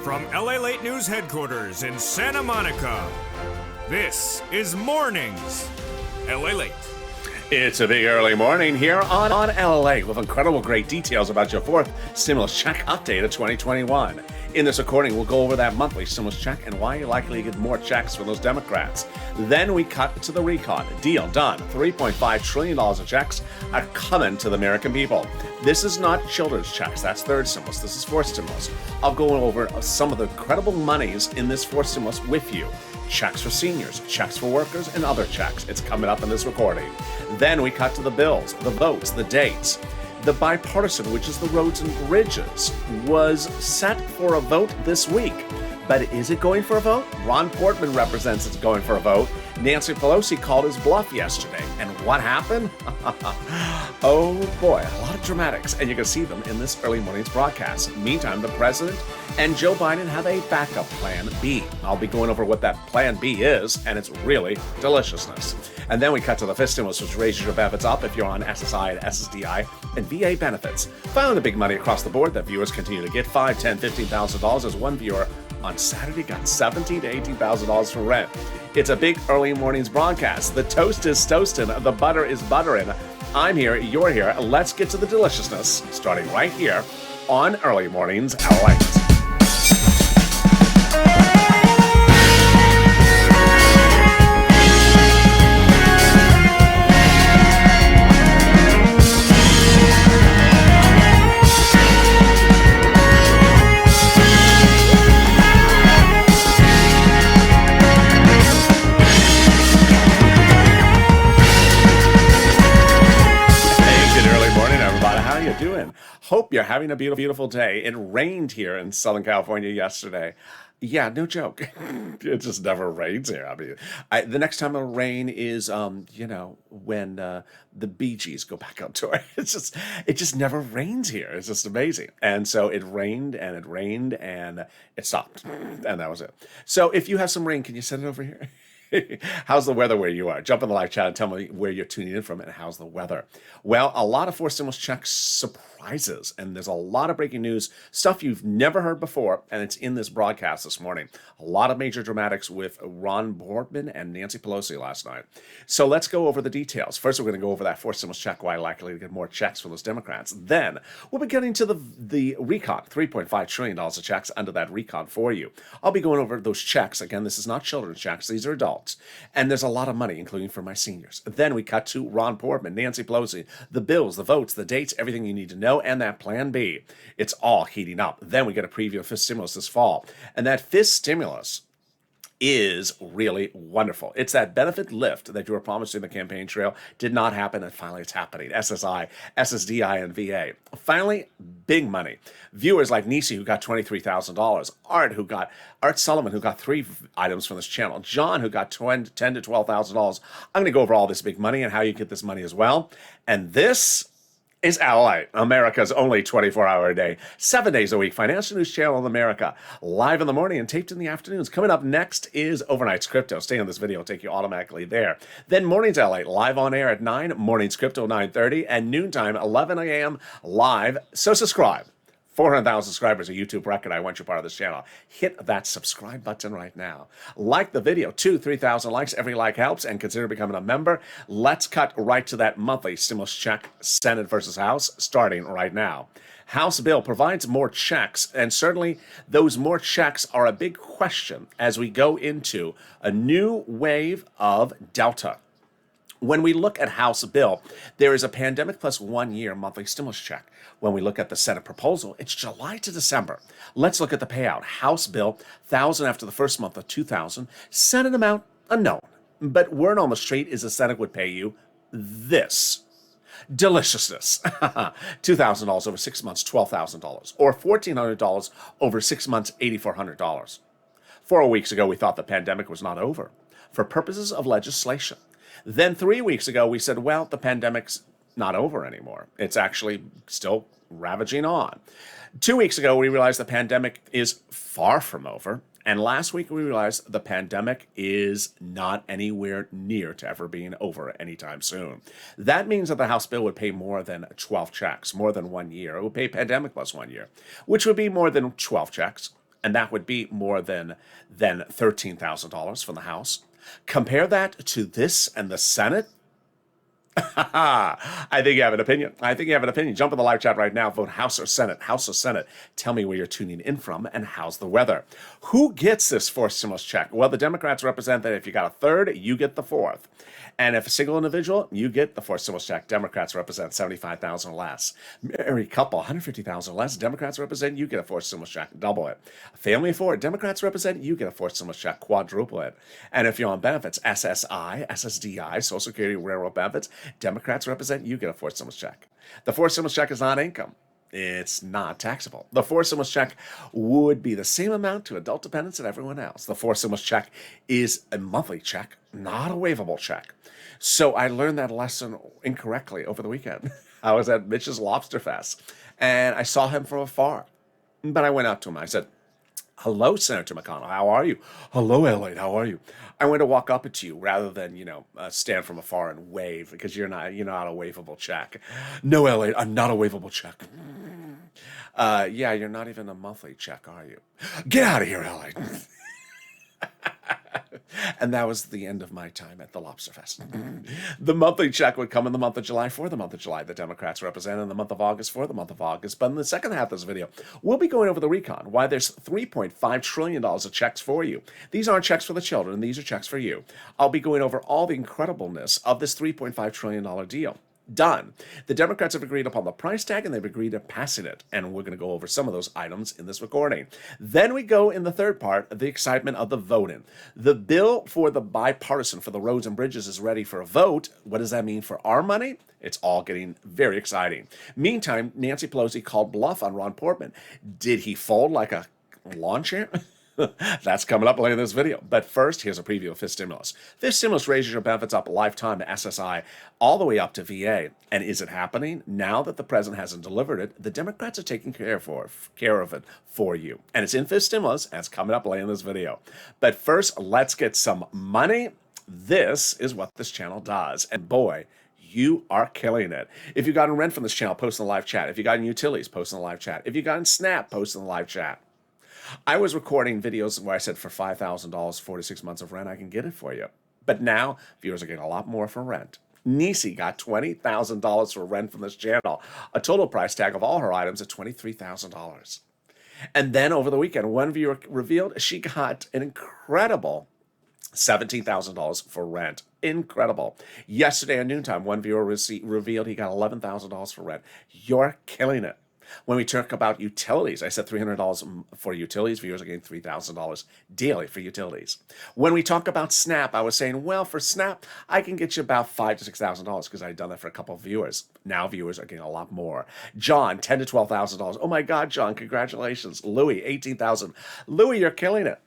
From LALATE News headquarters in Santa Monica, this is Mornings LALATE. It's a big early morning here on LALATE with incredible great details about your fourth stimulus check update of 2021. In this recording, we'll go over that monthly stimulus check and why you're likely to get more checks from those Democrats. Then we cut to the recon. Deal done. $3.5 trillion of checks are coming to the American people. This is not children's checks. That's third stimulus. This is fourth stimulus. I'll go over some of the incredible monies in this fourth stimulus with you. Checks for seniors, checks for workers, and other checks. It's coming up in this recording. Then we cut to the bills, the votes, the dates. The bipartisan, which is the roads and bridges, was set for a vote this week. But is it going for a vote? Ron Portman represents it's going for a vote. Nancy Pelosi called his bluff yesterday. And what happened? Oh boy, a lot of dramatics. And you can see them in this early morning's broadcast. Meantime, the president and Joe Biden have a backup plan B. I'll be going over what that plan B is, and it's really deliciousness. And then we cut to the fifth stimulus, which raises your benefits up if you're on SSI and SSDI and VA benefits. Finally, the big money across the board that viewers continue to get $5,000, $10,000, $15,000 as one viewer on Saturday got $17,000 to $18,000 for rent. It's a big early morning's broadcast. The toast is toasting, the butter is buttering. I'm here, you're here. Let's get to the deliciousness, starting right here on Early Mornings LALATE. Doing? Hope you're having a beautiful day. It rained here in Southern California yesterday. Yeah, no joke. It just never rains here. I mean, the next time it'll rain is, when the Bee Gees go back on tour. It just never rains here. It's just amazing. And so it rained and it stopped, and that was it. So if you have some rain, can you send it over here? How's the weather where you are? Jump in the live chat and tell me where you're tuning in from and how's the weather. Well, a lot of fourth stimulus checks surprises, and there's a lot of breaking news, stuff you've never heard before, and it's in this broadcast this morning. A lot of major dramatics with Ron Portman and Nancy Pelosi last night. So let's go over the details. First, we're going to go over that fourth stimulus check, why likely to get more checks from those Democrats. Then we'll be getting to the recon, $3.5 trillion of checks under that recon for you. I'll be going over those checks. Again, this is not children's checks. These are adults. And there's a lot of money, including for my seniors. Then we cut to Ron Portman, Nancy Pelosi, the bills, the votes, the dates, everything you need to know, and that plan B. It's all heating up. Then we get a preview of fifth stimulus this fall. And that fifth stimulus is really wonderful. It's that benefit lift that you were promised in the campaign trail. Did not happen, and finally it's happening. SSI, SSDI, and VA. Finally, big money. Viewers like Nisi, who got $23,000. Art Sullivan, who got 3 items from this channel. John, who got $10,000 to $12,000. I'm going to go over all this big money and how you get this money as well. And this is LALATE, America's only 24-hour a day, 7 days a week financial news channel in America. Live in the morning and taped in the afternoons. Coming up next is Overnight's Crypto. Stay on this video, it'll take you automatically there. Then Mornings LALATE, live on air at 9, Mornings Crypto 9:30, and noontime 11 a.m. live. So subscribe. 400,000 subscribers, a YouTube record. I want you part of this channel. Hit that subscribe button right now. Like the video, 3,000 likes. Every like helps, and consider becoming a member. Let's cut right to that monthly stimulus check, Senate versus House, starting right now. House bill provides more checks, and certainly those more checks are a big question as we go into a new wave of Delta. When we look at House bill, there is a pandemic plus 1 year monthly stimulus check. When we look at the Senate proposal, it's July to December. Let's look at the payout. House bill, $1,000 after the first month of $2,000. Senate amount, unknown. But word on the street is the Senate would pay you this. Deliciousness. $2,000 over 6 months, $12,000. Or $1,400 over 6 months, $8,400. 4 weeks ago, we thought the pandemic was not over for purposes of legislation. Then 3 weeks ago, we said, well, the pandemic's not over anymore. It's actually still ravaging on. 2 weeks ago, we realized the pandemic is far from over. And last week, we realized the pandemic is not anywhere near to ever being over anytime soon. That means that the House bill would pay more than 12 checks, more than 1 year. It would pay pandemic plus 1 year, which would be more than 12 checks. and that would be more than $13,000 from the House. Compare that to this and the Senate. I think you have an opinion. I think you have an opinion. Jump in the live chat right now. Vote House or Senate. House or Senate. Tell me where you're tuning in from and how's the weather. Who gets this fourth stimulus check? Well, the Democrats represent that if you got a third, you get the fourth. And if a single individual, you get the fourth stimulus check. Democrats represent 75,000 less. Married couple, 150,000 less. Democrats represent, you get a fourth stimulus check. Double it. A family of four, Democrats represent, you get a fourth stimulus check. Quadruple it. And if you're on benefits, SSI, SSDI, Social Security, Railroad benefits, Democrats represent, you get a fourth stimulus check. The fourth stimulus check is not income. It's not taxable. The fourth stimulus check would be the same amount to adult dependents and everyone else. The fourth stimulus check is a monthly check, not a waivable check. So I learned that lesson incorrectly over the weekend. I was at Mitch's Lobster Fest, and I saw him from afar. But I went up to him. I said, "Hello, Senator McConnell. How are you?" "Hello, LALATE. How are you?" I went to walk up to you rather than, stand from afar and wave because you're not a waivable check. "No, LALATE, I'm not a waivable check." Yeah, you're not even a monthly check, are you? "Get out of here, LALATE." And that was the end of my time at the Lobster Fest. The monthly check would come in the month of July for the month of July. The Democrats represent in the month of August for the month of August. But in the second half of this video, we'll be going over the recon, why there's $3.5 trillion of checks for you. These aren't checks for the children. These are checks for you. I'll be going over all the incredibleness of this $3.5 trillion deal. Done. The Democrats have agreed upon the price tag and they've agreed to passing it. And we're going to go over some of those items in this recording. Then we go in the third part, the excitement of the voting. The bill for the bipartisan for the roads and bridges is ready for a vote. What does that mean for our money? It's all getting very exciting. Meantime, Nancy Pelosi called bluff on Ron Portman. Did he fold like a lawn chair? That's coming up later in this video. But first, here's a preview of fifth stimulus. Fifth stimulus raises your benefits up a lifetime to SSI all the way up to VA. And is it happening? Now that the president hasn't delivered it, the Democrats are taking care of it for you. And it's in fifth stimulus, and it's coming up later in this video. But first, let's get some money. This is what this channel does. And boy, you are killing it. If you got in rent from this channel, post in the live chat. If you got in utilities, post in the live chat. If you got in SNAP, post in the live chat. I was recording videos where I said for $5,000, 46 months of rent, I can get it for you. But now, viewers are getting a lot more for rent. Nisi got $20,000 for rent from this channel. A total price tag of all her items at $23,000. And then over the weekend, one viewer revealed she got an incredible $17,000 for rent. Incredible. Yesterday at noontime, one viewer revealed he got $11,000 for rent. You're killing it. When we talk about utilities, I said $300 for utilities. Viewers are getting $3,000 daily for utilities. When we talk about SNAP, I was saying, well, for SNAP, I can get you about $5,000 to $6,000 because I've done that for a couple of viewers. Now viewers are getting a lot more. John, $10,000 to $12,000. Oh my God, John, congratulations. Louis, $18,000. Louis, you're killing it.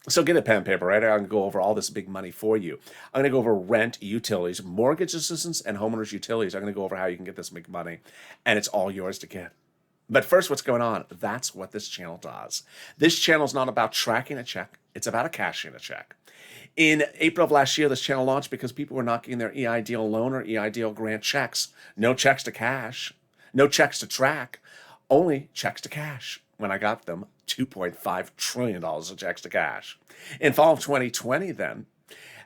So get a pen and paper, right? I'm going to go over all this big money for you. I'm going to go over rent, utilities, mortgage assistance, and homeowners utilities. I'm going to go over how you can get this big money, and it's all yours to get. But first, what's going on? That's what this channel does. This channel is not about tracking a check. It's about cashing a check. In April of last year, this channel launched because people were not getting their EIDL loan or EIDL grant checks. No checks to cash. No checks to track. Only checks to cash. When I got them, $2.5 trillion of checks to cash. In fall of 2020, then,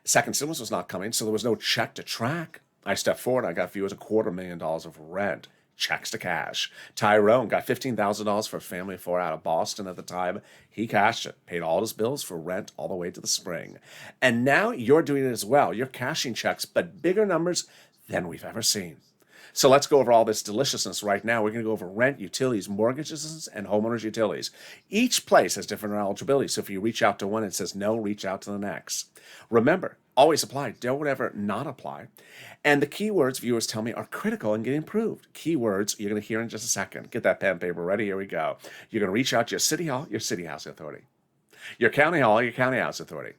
second stimulus was not coming, so there was no check to track. I stepped forward. I got viewers $250,000 of rent. Checks to cash. Tyrone got $15,000 for a family of four out of Boston at the time. He cashed it, paid all his bills for rent all the way to the spring. And now you're doing it as well. You're cashing checks, but bigger numbers than we've ever seen. So let's go over all this deliciousness right now. We're going to go over rent, utilities, mortgage assistance, and homeowners utilities. Each place has different eligibility. So if you reach out to one, it says no, reach out to the next. Remember, always apply. Don't ever not apply. And the keywords, viewers tell me, are critical and getting improved. Keywords you're going to hear in just a second. Get that pen and paper ready. Here we go. You're going to reach out to your city hall, your city housing authority. Your county hall, your county housing authority.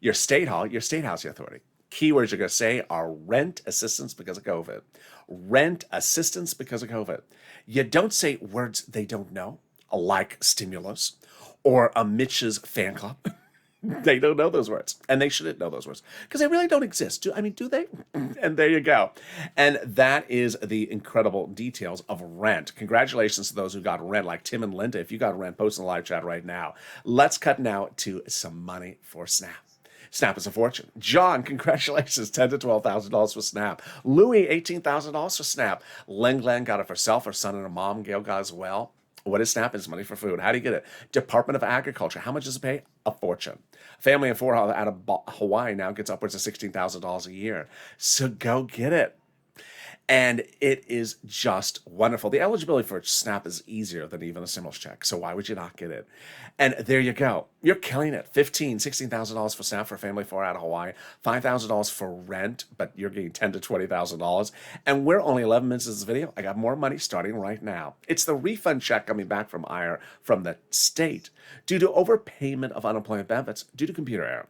Your state hall, your state housing authority. Keywords you're going to say are rent assistance because of COVID. Rent assistance because of COVID. You don't say words they don't know, like stimulus or a Mitch's fan club. They don't know those words, and they shouldn't know those words because they really don't exist. Do they? And there you go. And that is the incredible details of rent. Congratulations to those who got rent, like Tim and Linda. If you got rent, post in the live chat right now. Let's cut now to some money for Snap. Snap is a fortune. John, congratulations, $10,000 to $12,000 for Snap. Louis, $18,000 for Snap. Len Glenn got it for herself, her son and her mom. Gail got it as well. What is Snap? It's money for food. How do you get it? Department of Agriculture. How much does it pay? A fortune. A family of four out of Hawaii now gets upwards of $16,000 a year. So go get it. And it is just wonderful. The eligibility for Snap is easier than even a stimulus check. So why would you not get it? And there you go. You're killing it. $16,000 for Snap for a family 4 out of Hawaii. $5,000 for rent, but you're getting $10,000 to $20,000. And we're only 11 minutes into this video. I got more money starting right now. It's the refund check coming back from the state due to overpayment of unemployment benefits due to computer error.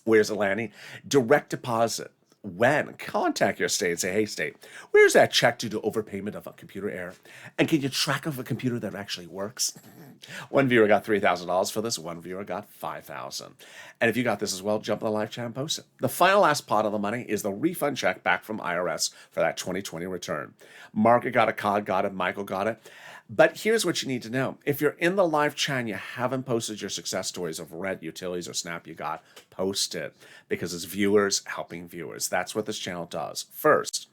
Where's it landing? Direct deposit. When? Contact your state and say, hey, state, where's that check due to overpayment of a computer error? And can you track of a computer that actually works? One viewer got $3,000 for this. One viewer got $5,000. And if you got this as well, jump in the live chat and post it. The final last pot of the money is the refund check back from IRS for that 2020 return. Margaret got it, Cod got it, Michael got it. But here's what you need to know. If you're in the live chat and you haven't posted your success stories of rent, utilities, or Snap you got, post it because it's viewers helping viewers. That's what this channel does. First,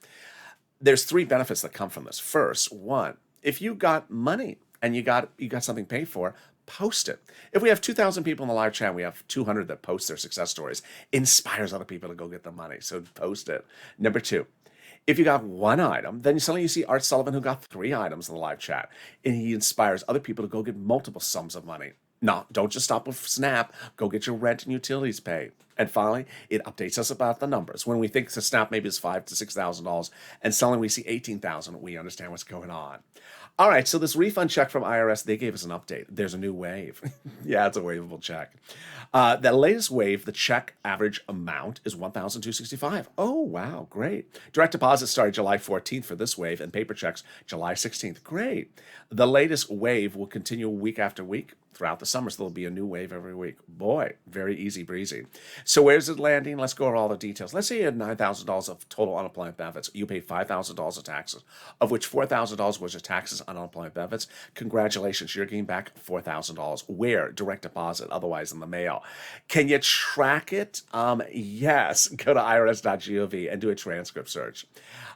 there's 3 benefits that come from this. First, one, if you got money and you got something paid for, post it. If we have 2,000 people in the live chat, we have 200 that post their success stories. Inspires other people to go get the money. So post it. Number 2. If you got 1 item, then suddenly you see Art Sullivan who got 3 items in the live chat, and he inspires other people to go get multiple sums of money. No, don't just stop with Snap. Go get your rent and utilities paid. And finally, it updates us about the numbers. When we think the Snap maybe is $5,000 to $6,000, and suddenly we see $18,000, we understand what's going on. All right, so this refund check from IRS, they gave us an update. There's a new wave. Yeah, it's a waivable check. The latest wave, the check average amount is $1,265. Oh, wow, great. Direct deposit started July 14th for this wave, and paper checks July 16th. Great. The latest wave will continue week after week throughout the summer, so there'll be a new wave every week. Boy, very easy breezy. So where's it landing? Let's go over all the details. Let's say you had $9,000 of total unemployment benefits. You paid $5,000 of taxes, of which $4,000 was your taxes on unemployment benefits. Congratulations, you're getting back $4,000. Where? Direct deposit, otherwise in the mail. Can you track it? Yes. Go to irs.gov and do a transcript search.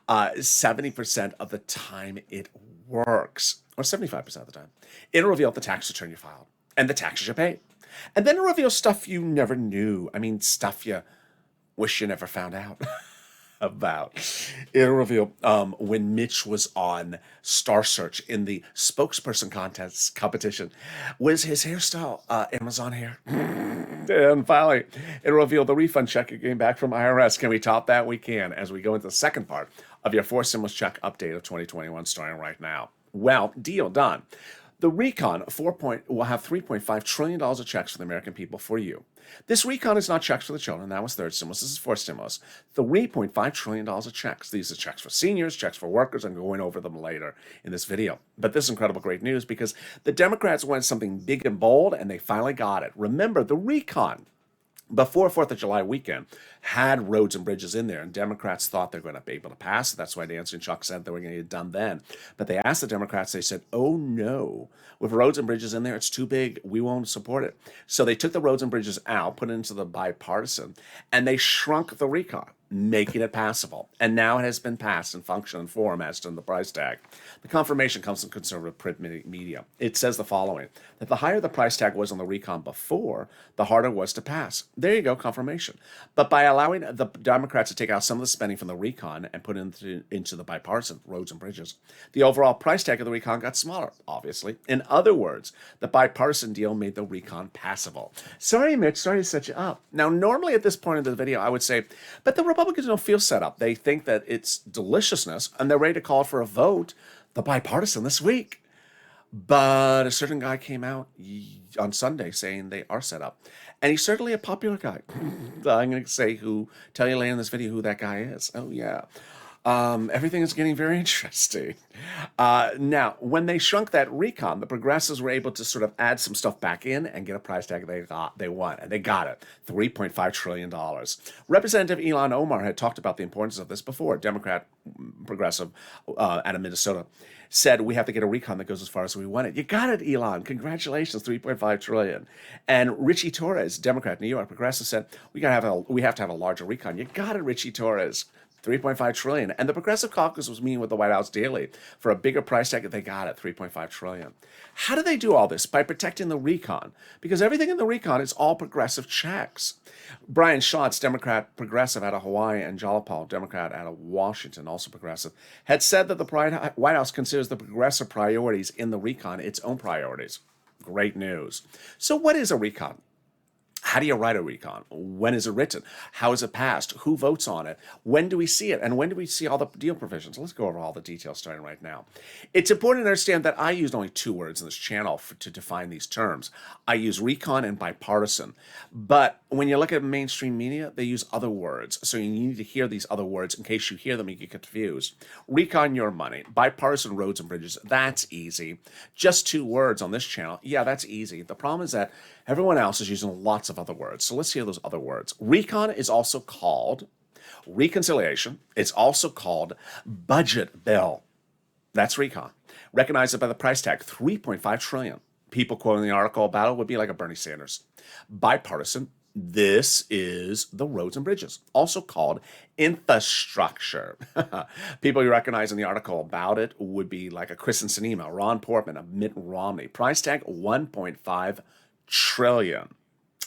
70% of the time it works, or 75% of the time. It'll reveal the tax return you filed and the taxes you paid. And then it'll reveal stuff you never knew. I mean, stuff you wish you never found out about. It'll reveal when Mitch was on Star Search in the spokesperson contest competition, was his hairstyle Amazon hair? And finally, it'll reveal the refund check you came back from IRS. Can we top that? We can, as we go into the second part of your 4 stimulus check update of 2021 starting right now. Well, deal done. The recon will have $3.5 trillion of checks for the American people for you. This recon is not checks for the children. That was third stimulus. This is fourth stimulus. $3.5 trillion of checks. These are checks for seniors, checks for workers. I'm going over them later in this video. But this is incredible great news because the Democrats wanted something big and bold, and they finally got it. Remember, the recon before 4th of July weekend had roads and bridges in there, and Democrats thought they're going to be able to pass it. That's why Nancy and Chuck said they were going to get it done then. But they asked the Democrats, they said, oh no, with roads and bridges in there, it's too big. We won't support it. So they took the roads and bridges out, put it into the bipartisan, and they shrunk the recon, making it passable. And now it has been passed in function and form as to the price tag. The confirmation comes from conservative print media. It says the following, that the higher the price tag was on the recon before, the harder it was to pass. There you go, confirmation. But by allowing the Democrats to take out some of the spending from the recon and put it into the bipartisan roads and bridges, the overall price tag of the recon got smaller, obviously. In other words, the bipartisan deal made the recon passable. Sorry, Mitch, sorry to set you up. Now, normally at this point in the video, I would say, but the Republicans don't feel set up. They think that it's deliciousness, and they're ready to call for a vote, the bipartisan, this week. But a certain guy came out on Sunday saying they are set up. And he's certainly a popular guy. I'm going to tell you later in this video who that guy is. Oh, yeah. Everything is getting very interesting. Now, when they shrunk that recon, the progressives were able to sort of add some stuff back in and get a price tag they want, and they got it, $3.5 trillion. Representative Ilhan Omar had talked about the importance of this before. Democrat progressive out of Minnesota said we have to get a recon that goes as far as we want it. You got it, Elon. Congratulations, $3.5 trillion. And Richie Torres, Democrat, New York progressive, said we have to have a larger recon. You got it, Richie Torres. $3.5 trillion. And the Progressive Caucus was meeting with the White House daily for a bigger price tag. They got it, $3.5 trillion. How do they do all this? By protecting the recon. Because everything in the recon is all progressive checks. Brian Schatz, Democrat progressive out of Hawaii, and Jalapal, Democrat out of Washington, also progressive, had said that the White House considers the progressive priorities in the recon its own priorities. Great news. So what is a recon? How do you write a recon? When is it written? How is it passed? Who votes on it? When do we see it? And when do we see all the deal provisions? Let's go over all the details starting right now. It's important to understand that I used only 2 words in this channel to define these terms. I use recon and bipartisan. But when you look at mainstream media, they use other words. So you need to hear these other words in case you hear them and you get confused. Recon your money. Bipartisan roads and bridges. That's easy. Just 2 words on this channel. Yeah, that's easy. The problem is that everyone else is using lots of other words. So let's hear those other words. Recon is also called reconciliation. It's also called budget bill. That's recon. Recognize it by the price tag, $3.5 trillion. People quoting the article about it would be like a Bernie Sanders. Bipartisan. This is the roads and bridges, also called infrastructure. People you recognize in the article about it would be like a Kristen Sinema, Ron Portman, a Mitt Romney. Price tag, $1.5 trillion.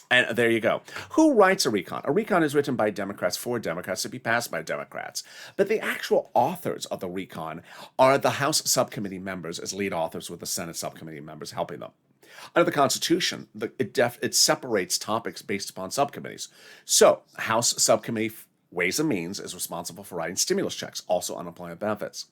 And there you go. Who writes a recon? A recon is written by Democrats for Democrats to be passed by Democrats. But the actual authors of the recon are the House subcommittee members as lead authors with the Senate subcommittee members helping them. Under the Constitution, it separates topics based upon subcommittees. So, House Subcommittee Ways and Means is responsible for writing stimulus checks, also unemployment benefits.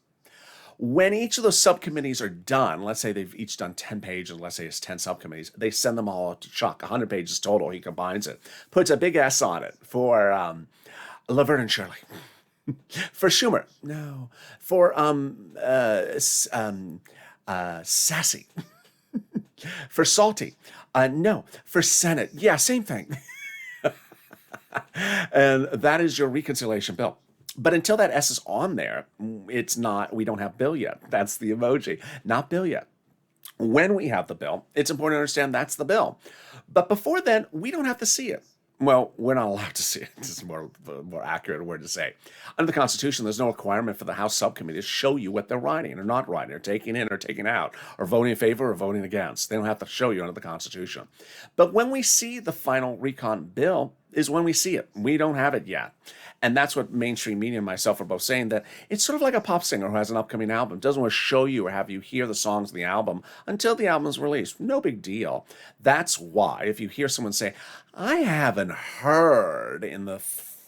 When each of those subcommittees are done, let's say they've each done 10 pages, let's say it's 10 subcommittees, they send them all out to Chuck, 100 pages total, he combines it, puts a big S on it for Laverne and Shirley. For Schumer, no. For Sassy. For Salty, no. For Senate, yeah, same thing. And that is your reconciliation bill. But until that S is on there, it's not, we don't have bill yet. That's the emoji, not bill yet. When we have the bill, it's important to understand that's the bill. But before then, we don't have to see it. Well, we're not allowed to see it. This is a more accurate word to say. Under the Constitution, there's no requirement for the House subcommittee to show you what they're writing or not writing, or taking in or taking out, or voting in favor or voting against. They don't have to show you under the Constitution. But when we see the final recon bill is when we see it. We don't have it yet. And that's what mainstream media and myself are both saying, that it's sort of like a pop singer who has an upcoming album. Doesn't want to show you or have you hear the songs in the album until the album is released. No big deal. That's why if you hear someone say, I haven't heard in the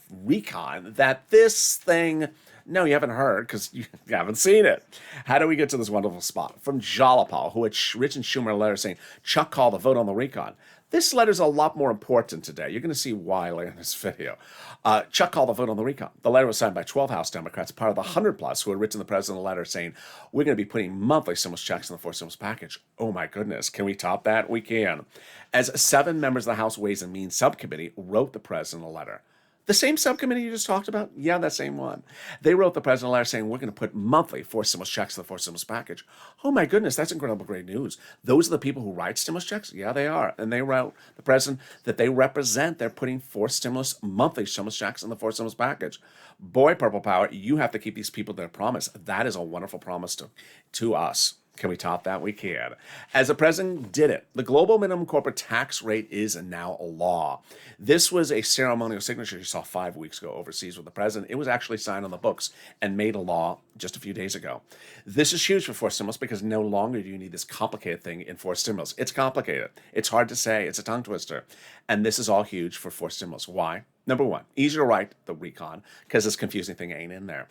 recon that this thing... No, you haven't heard because you haven't seen it. How do we get to this wonderful spot? From Jalapal, who had written Schumer a letter saying, Chuck called the vote on the recon. This letter's a lot more important today. You're going to see why later in this video. Chuck called the vote on the recon. The letter was signed by 12 House Democrats, part of the 100-plus who had written the president a letter saying, we're going to be putting monthly stimulus checks in the fourth stimulus package. Oh my goodness, can we top that? We can. As 7 members of the House Ways and Means subcommittee wrote the president a letter. The same subcommittee you just talked about? Yeah, that same one. They wrote the president a letter saying, we're going to put monthly 4 stimulus checks in the 4th stimulus package. Oh my goodness, that's incredible great news. Those are the people who write stimulus checks? Yeah, they are. And they wrote the president that they represent, they're putting 4 monthly stimulus checks in the 4th stimulus package. Boy, Purple Power, you have to keep these people their promise. That is a wonderful promise to us. Can we top that? We can. As the president did it, the global minimum corporate tax rate is now a law. This was a ceremonial signature you saw 5 weeks ago overseas with the president. It was actually signed on the books and made a law just a few days ago. This is huge for forced stimulus because no longer do you need this complicated thing in forced stimulus. It's complicated. It's hard to say. It's a tongue twister. And this is all huge for forced stimulus. Why? Number one, easier to write the recon because this confusing thing ain't in there.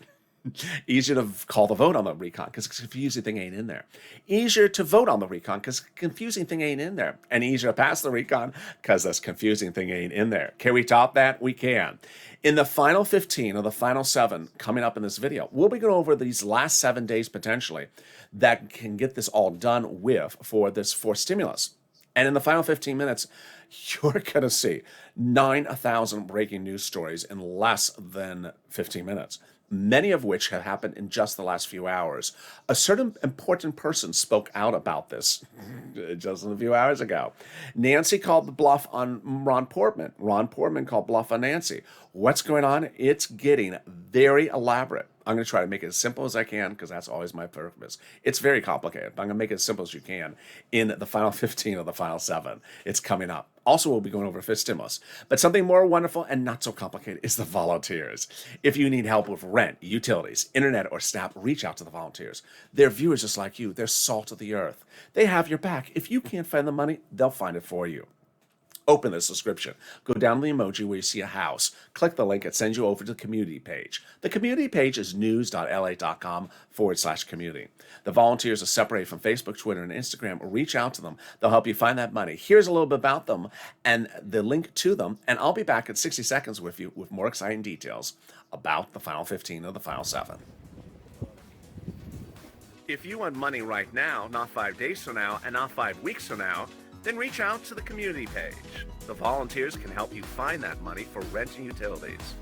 Easier to call the vote on the recon because the confusing thing ain't in there. Easier to vote on the recon because the confusing thing ain't in there. And easier to pass the recon because this confusing thing ain't in there. Can we top that? We can. In the final 15 or the final 7 coming up in this video, we'll be going over these last 7 days potentially that can get this all done with for stimulus. And in the final 15 minutes, you're going to see 9,000 breaking news stories in less than 15 minutes, many of which have happened in just the last few hours. A certain important person spoke out about this just a few hours ago. Nancy called the bluff on Ron Portman. Ron Portman called bluff on Nancy. What's going on? It's getting very elaborate. I'm going to try to make it as simple as I can because that's always my purpose. It's very complicated, but I'm going to make it as simple as you can in the final 15 or the final 7. It's coming up. Also, we'll be going over fifth stimulus. But something more wonderful and not so complicated is the volunteers. If you need help with rent, utilities, internet, or SNAP, reach out to the volunteers. They're viewers just like you. They're salt of the earth. They have your back. If you can't find the money, they'll find it for you. Open the subscription. Go down to the emoji where you see a house. Click the link. It sends you over to the community page. The community page is news.la.com/community. The volunteers are separated from Facebook, Twitter, and Instagram. Reach out to them. They'll help you find that money. Here's a little bit about them and the link to them. And I'll be back in 60 seconds with you with more exciting details about the final 15 or the final 7. If you want money right now, not 5 days from now, and not 5 weeks from now, then reach out to the community page. The volunteers can help you find that money for rent and utilities.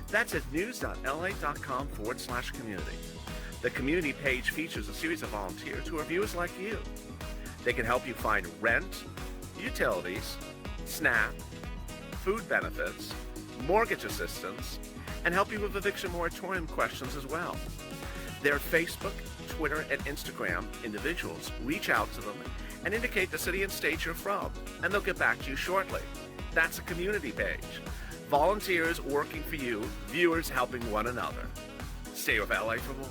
That's at news.la.com/community. The community page features a series of volunteers who are viewers like you. They can help you find rent, utilities, SNAP, food benefits, mortgage assistance, and help you with eviction moratorium questions as well. Their Facebook, Twitter, and Instagram individuals. Reach out to them and indicate the city and state you're from, and they'll get back to you shortly. That's a community page. Volunteers working for you, viewers helping one another. Stay with LA for more.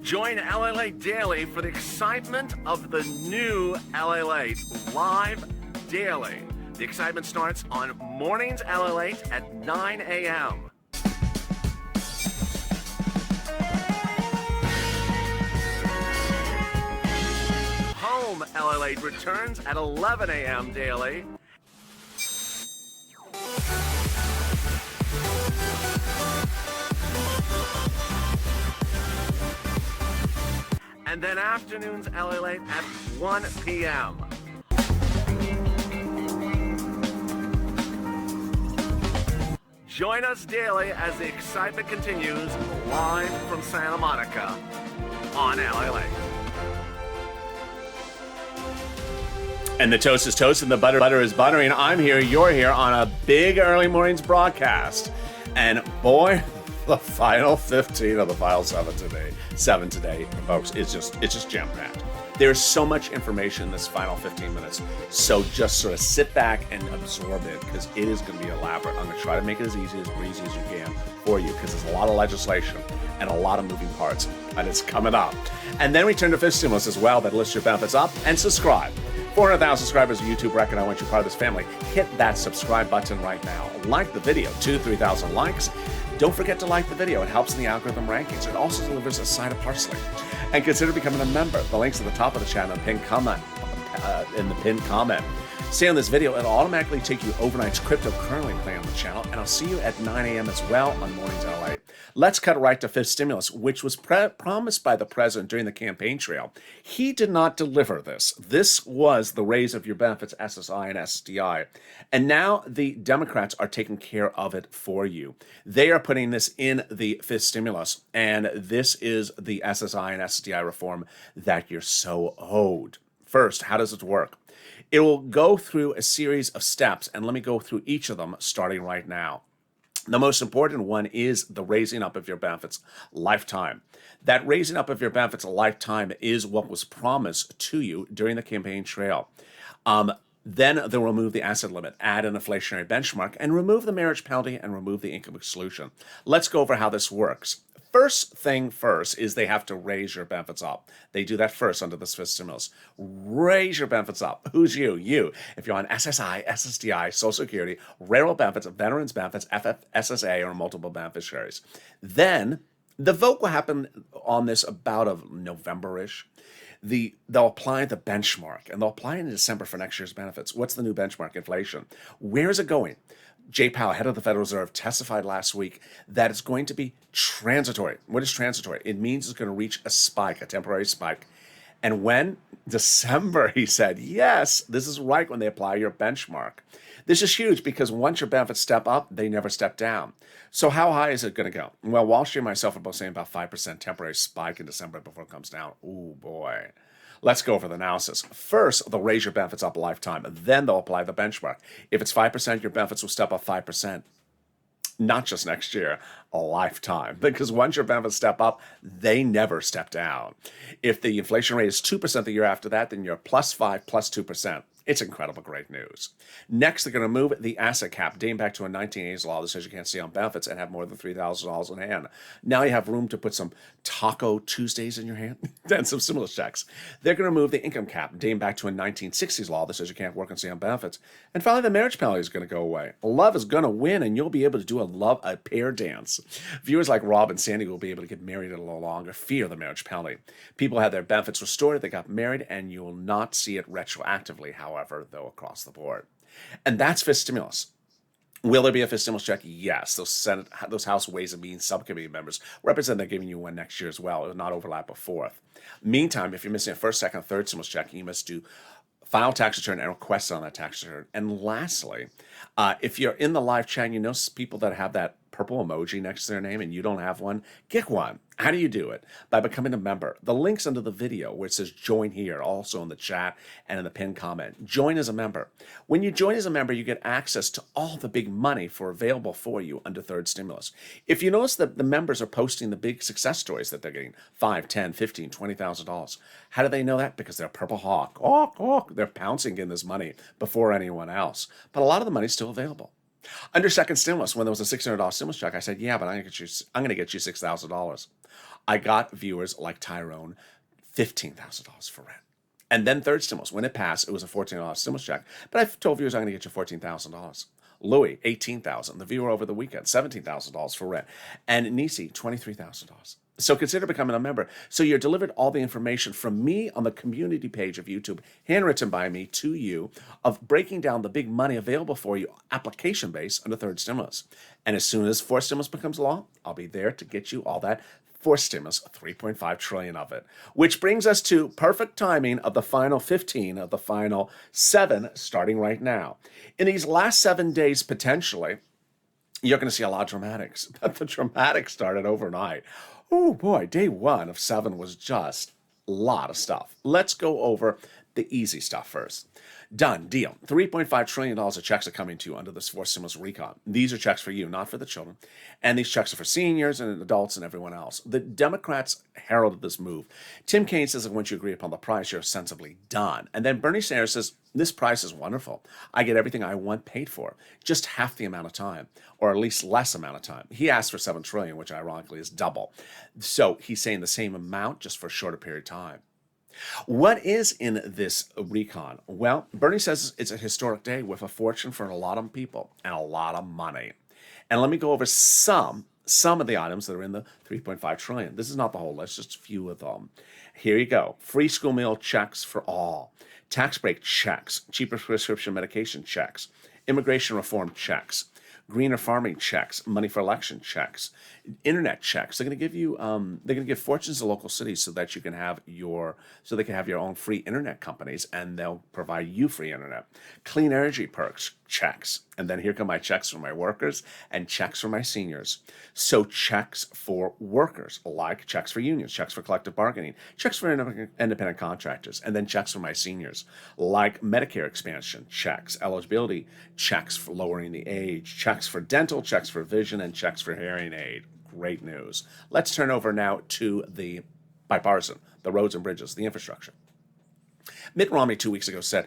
Join LALATE Daily for the excitement of the new LALATE live daily. The excitement starts on mornings LALATE at 9 a.m. Home LALATE returns at 11 a.m. daily. And then afternoons LALATE at 1 p.m. Join us daily as the excitement continues live from Santa Monica on LALATE. And the toast is toast and the butter is buttering. I'm here, you're here on a big early mornings broadcast. And boy, the final 15 of the final 7 today, folks, it's just jam-packed. There's so much information in this final 15 minutes. So just sort of sit back and absorb it because it is going to be elaborate. I'm going to try to make it as easy, as breezy as you can for you because there's a lot of legislation and a lot of moving parts and it's coming up. And then we turn to fifth stimulus as well that lists your benefits up and subscribe. 400,000 subscribers of YouTube reckon I want you part of this family. Hit that subscribe button right now. Like the video, 2,000-3,000 likes. Don't forget to like the video. It helps in the algorithm rankings. It also delivers a side of parsley. And consider becoming a member. The link's at the top of the channel in the pinned comment. Stay on this video. It'll automatically take you overnight's crypto currently playing on the channel. And I'll see you at 9 a.m. as well on Mornings LA. Let's cut right to fifth stimulus, which was promised by the president during the campaign trail. He did not deliver this. This was the raise of your benefits, SSI and SSDI. And now the Democrats are taking care of it for you. They are putting this in the fifth stimulus. And this is the SSI and SSDI reform that you're so owed. First, how does it work? It will go through a series of steps, and let me go through each of them starting right now. The most important one is the raising up of your benefits lifetime. That raising up of your benefits lifetime is what was promised to you during the campaign trail. Then they'll remove the asset limit, add an inflationary benchmark, and remove the marriage penalty and remove the income exclusion. Let's go over how this works. first thing first is they have to raise your benefits up. They do that first under this fifth stimulus. Raise your benefits up. Who's you? You. If you're on SSI, SSDI, Social Security, railroad benefits, veterans benefits, FFSSA, or multiple beneficiaries. Then the vote will happen on this about of November-ish. They'll apply the benchmark, and they'll apply it in December for next year's benefits. What's the new benchmark? Inflation. Where is it going? Jay Powell, head of the Federal Reserve, testified last week that it's going to be transitory. What is transitory? It means it's going to reach a spike, a temporary spike. And when? December, he said, yes, this is right when they apply your benchmark. This is huge because once your benefits step up, they never step down. So how high is it going to go? Well, Wall Street and myself are both saying about 5% temporary spike in December before it comes down. Ooh, boy. Let's go over the analysis. First, they'll raise your benefits up a lifetime. Then they'll apply the benchmark. If it's 5%, your benefits will step up 5%. Not just next year, a lifetime. Because once your benefits step up, they never step down. If the inflation rate is 2% the year after that, then you're plus 5, plus 2%. It's incredible, great news. Next, they're going to move the asset cap, dating back to a 1980s law that says you can't stay on benefits and have more than $3,000 in hand. Now you have room to put some Taco Tuesdays in your hand and some stimulus checks. They're going to move the income cap, dating back to a 1960s law that says you can't work and stay on benefits. And finally, the marriage penalty is going to go away. Love is going to win, and you'll be able to do a pair dance. Viewers like Rob and Sandy will be able to get married a little longer, fear the marriage penalty. People have their benefits restored if they got married, and you will not see it retroactively, however, though, across the board. And that's fifth stimulus. Will there be a fifth stimulus check? Yes. Those House Ways and Means subcommittee members represent they're giving you one next year as well. It will not overlap a fourth. Meantime, if you're missing a first, second, third stimulus check, you must do file tax return and request on that tax return. And lastly, if you're in the live chat and you know people that have that purple emoji next to their name and you don't have one, get one. How do you do it? By becoming a member. The link's under the video where it says join here, also in the chat and in the pinned comment. Join as a member. When you join as a member, you get access to all the big money available for you under third stimulus. If you notice that the members are posting the big success stories that they're getting, $5, $10, $15, $20,000. How do they know that? Because they're Purple Hawk. They're pouncing in this money before anyone else. But a lot of the money's still available. Under second stimulus, when there was a $600 stimulus check, I said, yeah, but I'm going to get you $6,000. I got viewers like Tyrone $15,000 for rent. And then third stimulus, when it passed, it was a $14 stimulus check. But I told viewers I'm going to get you $14,000. Louis, $18,000. The viewer over the weekend, $17,000 for rent. And Nisi, $23,000. So consider becoming a member. So you're delivered all the information from me on the community page of YouTube, handwritten by me to you, of breaking down the big money available for you, application based under third stimulus. And as soon as fourth stimulus becomes law, I'll be there to get you all that fourth stimulus, $3.5 trillion of it. Which brings us to perfect timing of the final 15 of the final 7 starting right now. In these last 7 days, potentially, you're going to see a lot of dramatics. But the dramatics started overnight. Oh boy, day 1 of 7 was just a lot of stuff. Let's go over the easy stuff first. Done deal. $3.5 trillion of checks are coming to you under this fourth stimulus recon. These are checks for you, not for the children. And these checks are for seniors and adults and everyone else. The Democrats heralded this move. Tim Kaine says that once you agree upon the price, you're sensibly done. And then Bernie Sanders says, this price is wonderful. I get everything I want paid for, just half the amount of time, or at least less amount of time. He asked for $7 trillion, which ironically is double. So he's saying the same amount just for a shorter period of time. What is in this recon? Well, Bernie says it's a historic day with a fortune for a lot of people and a lot of money. And let me go over some of the items that are in the $3.5 trillion. This is not the whole list, just a few of them. Here you go. Free school meal checks for all. Tax break checks. Cheaper prescription medication checks. Immigration reform checks. Greener farming checks, money for election checks, internet checks. They're going to give you, they're going to give fortunes to local cities so that you can have so they can have your own free internet companies, and they'll provide you free internet. Clean energy perks checks, and then here come my checks for my workers and checks for my seniors. So checks for workers, like checks for unions, checks for collective bargaining, checks for independent contractors, and then checks for my seniors, like Medicare expansion checks, eligibility checks for lowering the age, checks for dental, checks for vision, and checks for hearing aid. Great news. Let's turn over now to the bipartisan, the roads and bridges, the infrastructure. Mitt Romney 2 weeks ago said,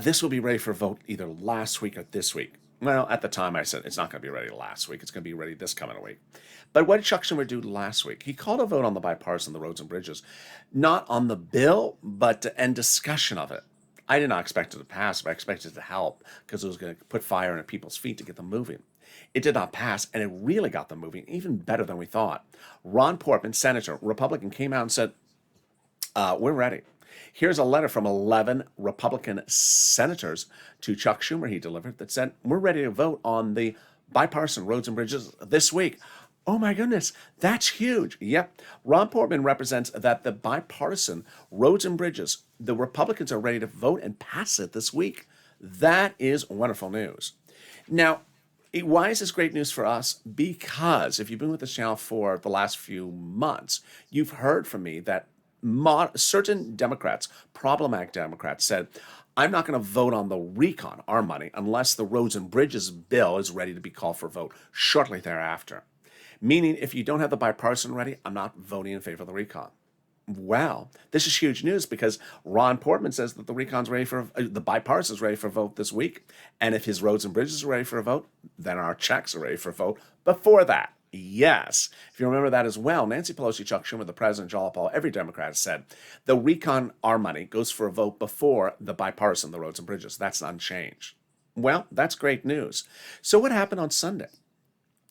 this will be ready for a vote either last week or this week. Well, at the time I said it's not going to be ready last week. It's going to be ready this coming week. But what did Chuck Schumer do last week? He called a vote on the bipartisan, the roads and bridges, not on the bill, but to end discussion of it. I did not expect it to pass, but I expected it to help because it was going to put fire under people's feet to get them moving. It did not pass, and it really got them moving, even better than we thought. Ron Portman, Senator, Republican, came out and said, we're ready. Here's a letter from 11 Republican senators to Chuck Schumer he delivered that said, we're ready to vote on the bipartisan roads and bridges this week. Oh my goodness, that's huge. Yep. Ron Portman represents that the bipartisan roads and bridges, the Republicans are ready to vote and pass it this week. That is wonderful news. Now, why is this great news for us? Because if you've been with this channel for the last few months, you've heard from me that certain Democrats, problematic Democrats, said, I'm not going to vote on the recon, our money, unless the roads and bridges bill is ready to be called for a vote shortly thereafter. Meaning, if you don't have the bipartisan ready, I'm not voting in favor of the recon. Well, this is huge news because Ron Portman says that the recon's ready for, the bipartisan's ready for a vote this week. And if his roads and bridges are ready for a vote, then our checks are ready for a vote before that. Yes. If you remember that as well, Nancy Pelosi, Chuck Schumer, the president, John Paul, every Democrat has said the recon, our money, goes for a vote before the bipartisan, the roads and bridges. That's unchanged. Well, that's great news. So what happened on Sunday?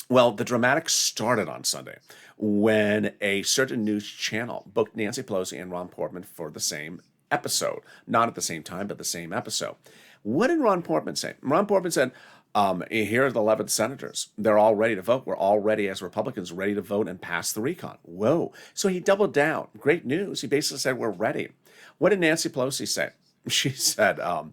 Well, the dramatics started on Sunday when a certain news channel booked Nancy Pelosi and Ron Portman for the same episode. Not at the same time, but the same episode. What did Ron Portman say? Ron Portman said, here are the 11 senators. They're all ready to vote. We're all ready as Republicans, ready to vote and pass the recon. Whoa. So he doubled down. Great news. He basically said, we're ready. What did Nancy Pelosi say? She said, I'm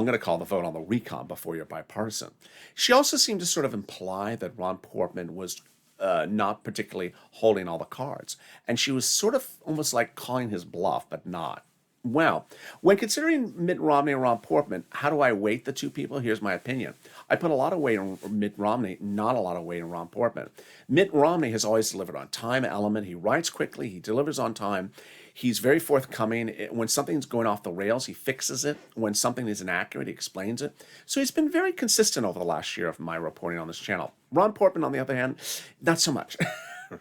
going to call the vote on the recon before you're bipartisan. She also seemed to sort of imply that Ron Portman was not particularly holding all the cards. And she was sort of almost like calling his bluff, but not. Well, when considering Mitt Romney and Ron Portman, how do I weight the two people? Here's my opinion. I put a lot of weight on Mitt Romney, not a lot of weight on Ron Portman. Mitt Romney has always delivered on time element. He writes quickly. He delivers on time. He's very forthcoming. When something's going off the rails, he fixes it. When something is inaccurate, he explains it. So he's been very consistent over the last year of my reporting on this channel. Ron Portman, on the other hand, not so much.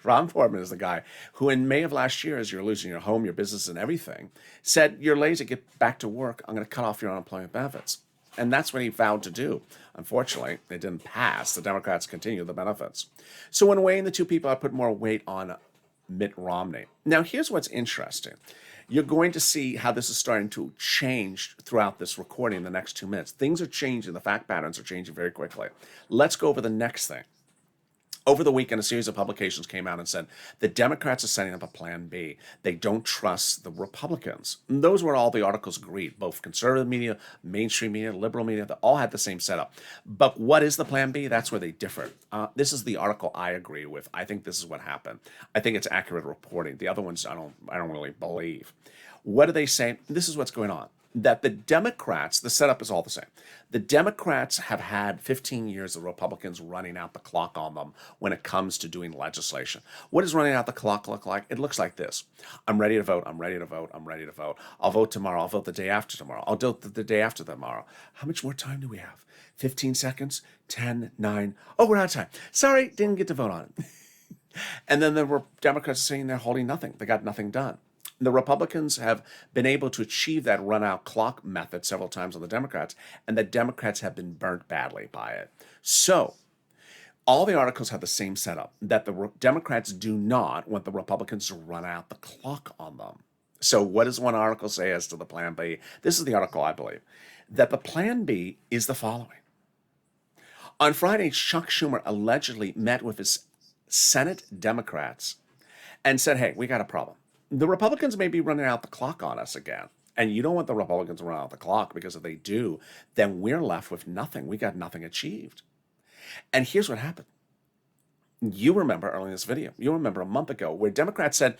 Ron Portman is the guy who in May of last year, as you're losing your home, your business, and everything, said, you're lazy, get back to work. I'm going to cut off your unemployment benefits. And that's what he vowed to do. Unfortunately, it didn't pass. The Democrats continue the benefits. So when weighing the two people, I put more weight on Mitt Romney. Now, here's what's interesting. You're going to see how this is starting to change throughout this recording in the next 2 minutes. Things are changing. The fact patterns are changing very quickly. Let's go over the next thing. Over the weekend, a series of publications came out and said the Democrats are setting up a plan B. They don't trust the Republicans. And those were all the articles agreed. Both conservative media, mainstream media, liberal media, they all had the same setup. But what is the plan B? That's where they differ. This is the article I agree with. I think this is what happened. I think it's accurate reporting. The other ones I don't really believe. What do they say? This is what's going on. That the Democrats, the setup is all the same. The Democrats have had 15 years of Republicans running out the clock on them when it comes to doing legislation. What does running out the clock look like? It looks like this. I'm ready to vote. I'm ready to vote. I'm ready to vote. I'll vote tomorrow. I'll vote the day after tomorrow. I'll vote the day after tomorrow. How much more time do we have? 15 seconds? 10, 9. Oh, we're out of time. Sorry, didn't get to vote on it. And then the Democrats are saying they're holding nothing. They got nothing done. The Republicans have been able to achieve that run-out clock method several times on the Democrats, and the Democrats have been burnt badly by it. So all the articles have the same setup, that the Democrats do not want the Republicans to run out the clock on them. So what does one article say as to the plan B? This is the article I believe, that the plan B is the following. On Friday, Chuck Schumer allegedly met with his Senate Democrats and said, hey, we got a problem. The Republicans may be running out the clock on us again. And you don't want the Republicans to run out the clock, because if they do, then we're left with nothing. We got nothing achieved. And here's what happened. You remember early in this video, you remember a month ago where Democrats said,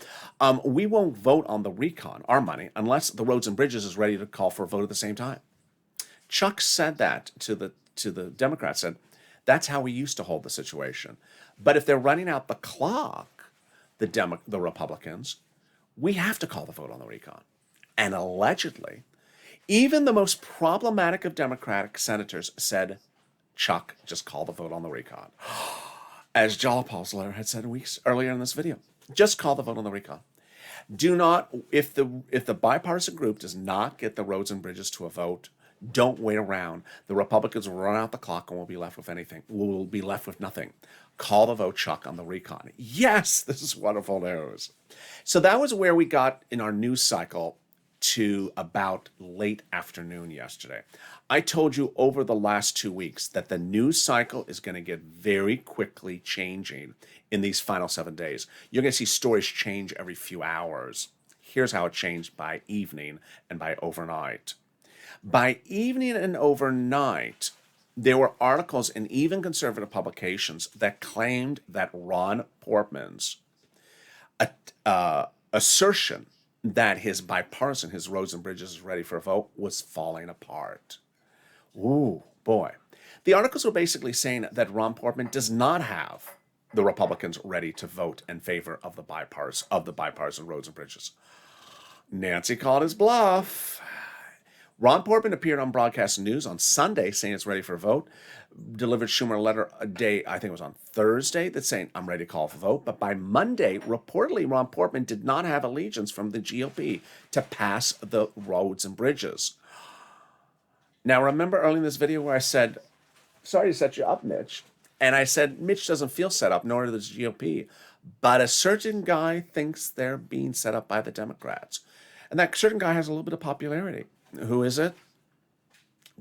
we won't vote on the recon, our money, unless the roads and bridges is ready to call for a vote at the same time. Chuck said that to the Democrats, said, that's how we used to hold the situation. But if they're running out the clock, the Republicans, we have to call the vote on the recon. And allegedly, Even the most problematic of Democratic senators said, Chuck, just call the vote on the recon. As Jalopal's letter had said weeks earlier in this video, just call the vote on the recon. Do not, if the bipartisan group does not get the roads and bridges to a vote, don't wait around. The Republicans will run out the clock and we'll be left with anything. We'll be left with nothing. Call the vote, Chuck, on the recon. Yes, this is wonderful news. So that was where we got in our news cycle to about late afternoon yesterday. I told you over the last 2 weeks that the news cycle is going to get very quickly changing in these final 7 days. You're going to see stories change every few hours. Here's how it changed by evening and by overnight. By evening and overnight, there were articles in even conservative publications that claimed that Ron Portman's assertion that his bipartisan, his roads and bridges is ready for a vote, was falling apart. Ooh, boy. The articles were basically saying that Ron Portman does not have the Republicans ready to vote in favor of the bipartisan roads and bridges. Nancy called his bluff. Ron Portman appeared on broadcast news on Sunday saying it's ready for a vote, delivered Schumer a letter a day, I think it was on Thursday, that's saying, I'm ready to call for a vote. But by Monday, reportedly, Ron Portman did not have allegiance from the GOP to pass the roads and bridges. Now, remember early in this video where I said, sorry to set you up, Mitch. And I said, Mitch doesn't feel set up, nor does the GOP. But a certain guy thinks they're being set up by the Democrats. And that certain guy has a little bit of popularity. Who is it?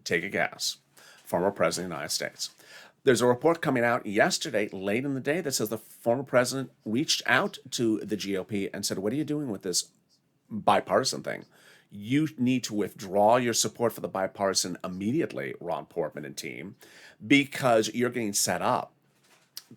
Take a guess. Former President of the United States. There's a report coming out yesterday, late in the day, that says the former president reached out to the GOP and said, what are you doing with this bipartisan thing? You need to withdraw your support for the bipartisan immediately, Ron Portman and team, because you're getting set up.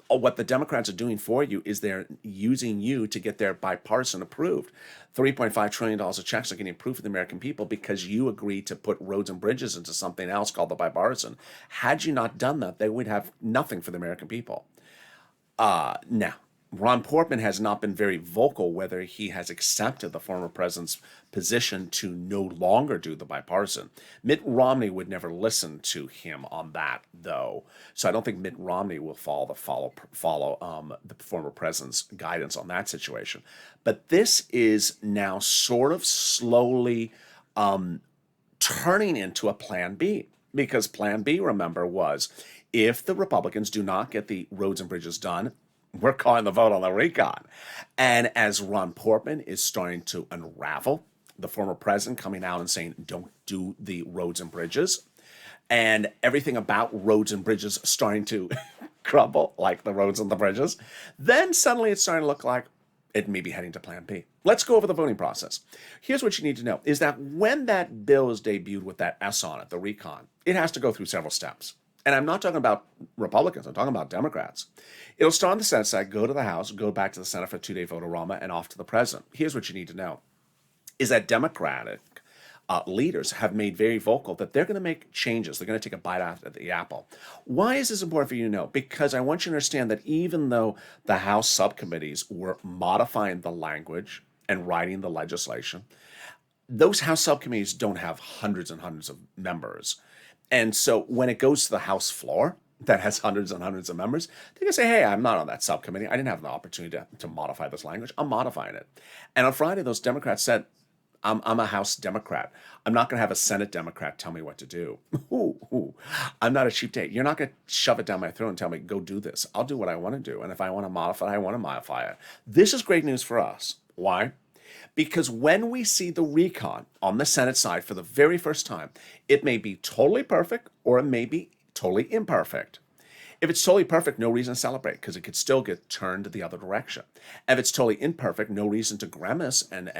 What the Democrats are doing for you is they're using you to get their bipartisan approved. $3.5 trillion of checks are getting approved for the American people because you agreed to put roads and bridges into something else called the bipartisan. Had you not done that, they would have nothing for the American people. Now, Ron Portman has not been very vocal whether he has accepted the former president's position to no longer do the bipartisan. Mitt Romney would never listen to him on that, though. So I don't think Mitt Romney will follow the former president's guidance on that situation. But this is now sort of slowly turning into a plan B. Because plan B, remember, was if the Republicans do not get the roads and bridges done, we're calling the vote on the recon. And as Ron Portman is starting to unravel, the former president coming out and saying, don't do the roads and bridges, and everything about roads and bridges starting to crumble, like the roads and the bridges, then suddenly it's starting to look like it may be heading to plan B. Let's go over the voting process. Here's what you need to know, is that when that bill is debuted with that S on it, the recon, it has to go through several steps. And I'm not talking about Republicans, I'm talking about Democrats. It'll start on the Senate side, go to the House, go back to the Senate for a 2-day vote-a-rama, and off to the president. Here's what you need to know, is that Democratic leaders have made very vocal that they're going to make changes. They're going to take a bite out of the apple. Why is this important for you to know? Because I want you to understand that even though the House subcommittees were modifying the language and writing the legislation, those House subcommittees don't have hundreds and hundreds of members. And so when it goes to the House floor that has hundreds and hundreds of members, they can say, hey, I'm not on that subcommittee. I didn't have the opportunity to modify this language. I'm modifying it. And on Friday, those Democrats said, I'm a House Democrat. I'm not going to have a Senate Democrat tell me what to do. I'm not a cheap date. You're not going to shove it down my throat and tell me, go do this. I'll do what I want to do. And if I want to modify it, I want to modify it. This is great news for us. Why? Because when we see the recon on the Senate side for the very first time, it may be totally perfect or it may be totally imperfect. If it's totally perfect, no reason to celebrate because it could still get turned the other direction. If it's totally imperfect, no reason to grimace and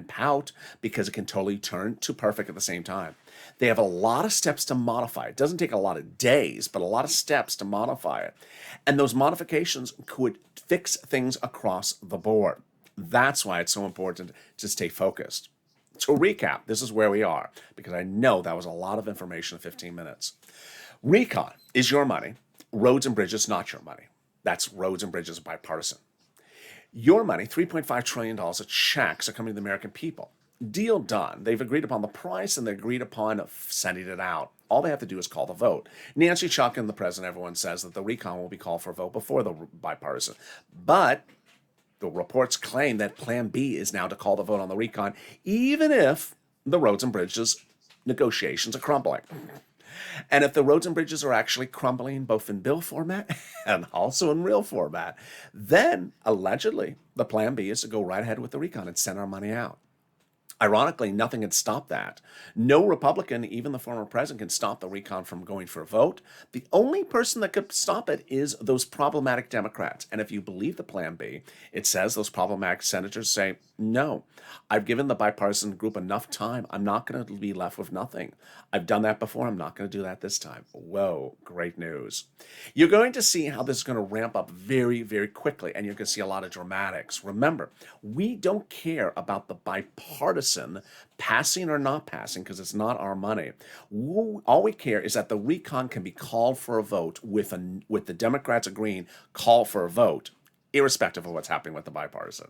pout because it can totally turn to perfect at the same time. They have a lot of steps to modify. It doesn't take a lot of days, but a lot of steps to modify it. And those modifications could fix things across the board. That's why it's so important to stay focused. To recap, this is where we are, because I know that was a lot of information in 15 minutes. Recon is your money. Roads and bridges, not your money. That's roads and bridges bipartisan. Your money, $3.5 trillion of checks are coming to the American people. Deal done. They've agreed upon the price and they agreed upon sending it out. All they have to do is call the vote. Nancy, Chuck, and the president, everyone says that the recon will be called for a vote before the bipartisan. But the reports claim that Plan B is now to call the vote on the recon, even if the roads and bridges negotiations are crumbling. And if the roads and bridges are actually crumbling both in bill format and also in real format, then allegedly the Plan B is to go right ahead with the recon and send our money out. Ironically, nothing had stopped that. No Republican, even the former president, can stop the recon from going for a vote. The only person that could stop it is those problematic Democrats. And if you believe the Plan B, it says those problematic senators say, no, I've given the bipartisan group enough time. I'm not going to be left with nothing. I've done that before. I'm not going to do that this time. Whoa, great news. You're going to see how this is going to ramp up very, very quickly, and you're going to see a lot of dramatics. Remember, we don't care about the bipartisan passing or not passing because it's not our money. All we care is that the recon can be called for a vote with the Democrats agreeing, call for a vote, irrespective of what's happening with the bipartisan.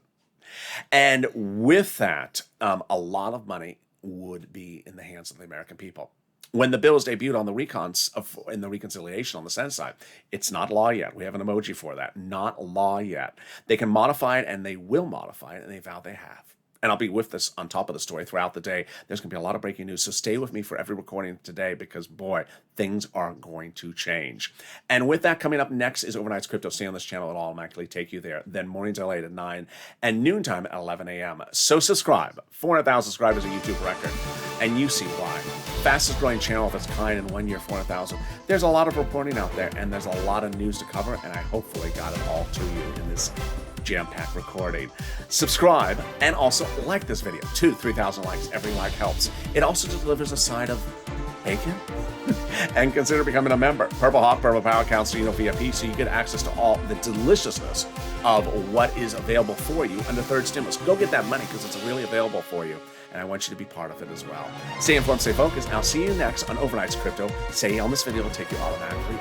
And with that, a lot of money would be in the hands of the American people. When the bill is debuted on the in the reconciliation on the Senate side, it's not law yet. We have an emoji for that. Not law yet. They can modify it, and they will modify it, and they vow they have. And I'll be with this on top of the story throughout the day. There's going to be a lot of breaking news, so stay with me for every recording today because, boy, things are going to change. And with that, coming up next is Overnight's Crypto. Stay on this channel. It'll automatically take you there. Then mornings are late at 9 and noontime at 11 a.m. So subscribe. 400,000 subscribers, a YouTube record. And you see why. Fastest growing channel of its kind in 1 year, 400,000. There's a lot of reporting out there, and there's a lot of news to cover, and I hopefully got it all to you in this jam-packed recording. Subscribe and also like this video. 2,000-3,000 likes. Every like helps. It also delivers a side of bacon. And consider becoming a member. Purple Hawk, Purple Power accounts, so you know VIP, so you get access to all the deliciousness of what is available for you under third stimulus. Go get that money because it's really available for you. And I want you to be part of it as well. Stay informed, stay focused. I'll see you next on Overnight's Crypto. Say on this video will take you automatically.